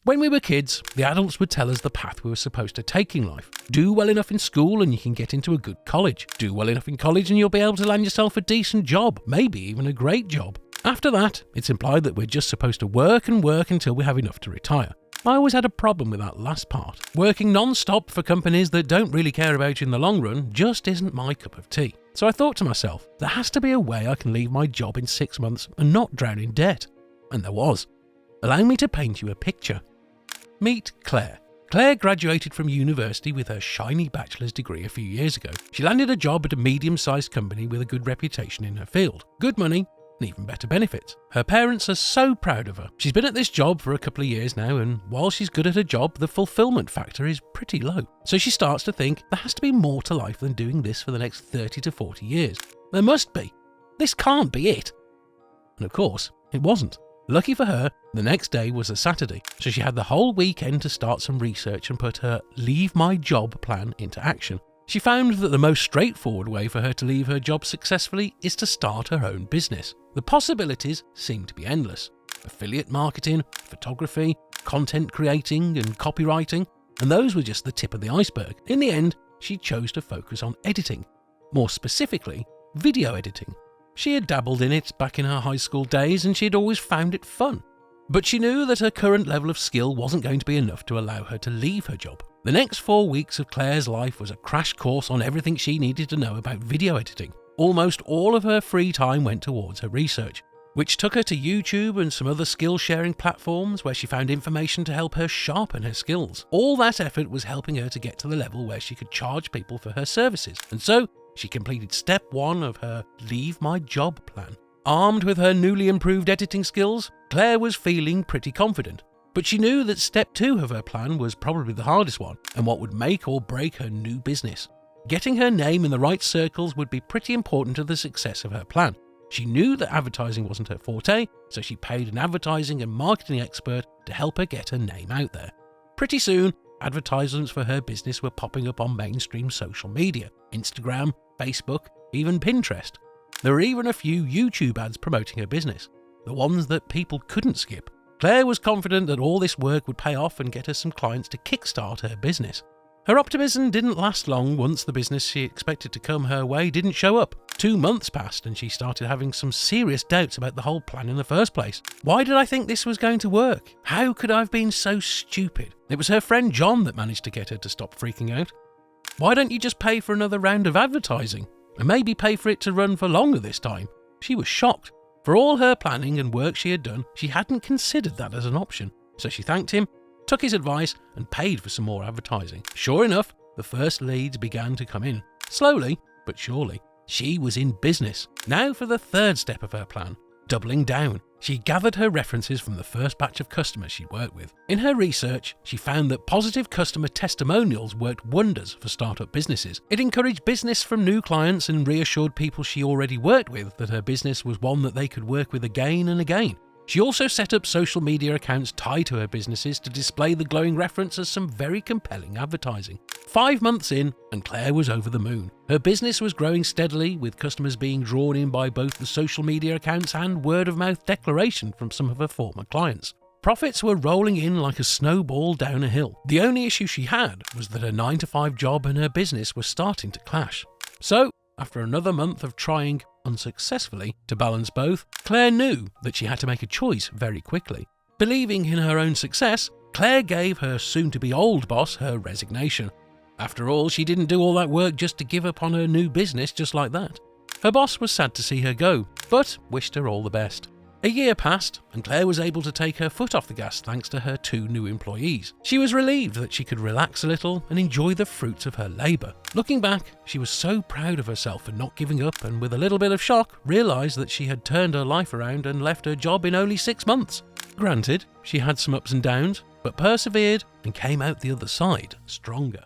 When we were kids, the adults would tell us the path we were supposed to take in life. Do well enough in school and you can get into a good college. Do well enough in college and you'll be able to land yourself a decent job, maybe even a great job. After that, it's implied that we're just supposed to work and work until we have enough to retire. I always had a problem with that last part. Working non-stop for companies that don't really care about you in the long run just isn't my cup of tea. So I thought to myself, there has to be a way I can leave my job in 6 months and not drown in debt. And there was. Allow me to paint you a picture. Meet Claire. Claire graduated from university with her shiny bachelor's degree a few years ago. She landed a job at a medium-sized company with a good reputation in her field. Good money, and even better benefits. Her parents are so proud of her. She's been at this job for a couple of years now, and while she's good at her job, the fulfillment factor is pretty low. So she starts to think there has to be more to life than doing this for the next 30 to 40 years. There must be. This can't be it. And of course, it wasn't. Lucky for her, the next day was a Saturday, so she had the whole weekend to start some research and put her leave my job plan into action. She found that the most straightforward way for her to leave her job successfully is to start her own business. The possibilities seem to be endless. Affiliate marketing, photography, content creating and copywriting, and those were just the tip of the iceberg. In the end, she chose to focus on editing. More specifically, video editing. She had dabbled in it back in her high school days and she had always found it fun. But she knew that her current level of skill wasn't going to be enough to allow her to leave her job. The next 4 weeks of Claire's life was a crash course on everything she needed to know about video editing. Almost all of her free time went towards her research, which took her to YouTube and some other skill-sharing platforms where she found information to help her sharpen her skills. All that effort was helping her to get to the level where she could charge people for her services, and so she completed step 1 of her Leave My Job plan. Armed with her newly improved editing skills, Claire was feeling pretty confident. But she knew that step 2 of her plan was probably the hardest one, and what would make or break her new business. Getting her name in the right circles would be pretty important to the success of her plan. She knew that advertising wasn't her forte, so she paid an advertising and marketing expert to help her get her name out there. Pretty soon, advertisements for her business were popping up on mainstream social media, Instagram, Facebook, even Pinterest. There were even a few YouTube ads promoting her business, the ones that people couldn't skip. Claire was confident that all this work would pay off and get her some clients to kickstart her business. Her optimism didn't last long once the business she expected to come her way didn't show up. 2 months passed and she started having some serious doubts about the whole plan in the first place. Why did I think this was going to work? How could I have been so stupid? It was her friend John that managed to get her to stop freaking out. Why don't you just pay for another round of advertising? And maybe pay for it to run for longer this time? She was shocked. For all her planning and work she had done, she hadn't considered that as an option. So she thanked him, took his advice, and paid for some more advertising. Sure enough, the first leads began to come in. Slowly, but surely. She was in business. Now for the 3rd step of her plan, doubling down. She gathered her references from the first batch of customers she worked with. In her research, she found that positive customer testimonials worked wonders for startup businesses. It encouraged business from new clients and reassured people she already worked with that her business was one that they could work with again and again. She also set up social media accounts tied to her businesses to display the glowing reference as some very compelling advertising. 5 months in, and Claire was over the moon. Her business was growing steadily, with customers being drawn in by both the social media accounts and word-of-mouth declaration from some of her former clients. Profits were rolling in like a snowball down a hill. The only issue she had was that her 9-to-5 job and her business were starting to clash. So, after another month of trying, unsuccessfully, to balance both, Claire knew that she had to make a choice very quickly. Believing in her own success, Claire gave her soon-to-be old boss her resignation. After all, she didn't do all that work just to give up on her new business just like that. Her boss was sad to see her go, but wished her all the best. A year passed, and Claire was able to take her foot off the gas thanks to her 2 new employees. She was relieved that she could relax a little and enjoy the fruits of her labour. Looking back, she was so proud of herself for not giving up and with a little bit of shock realised that she had turned her life around and left her job in only 6 months. Granted, she had some ups and downs, but persevered and came out the other side stronger.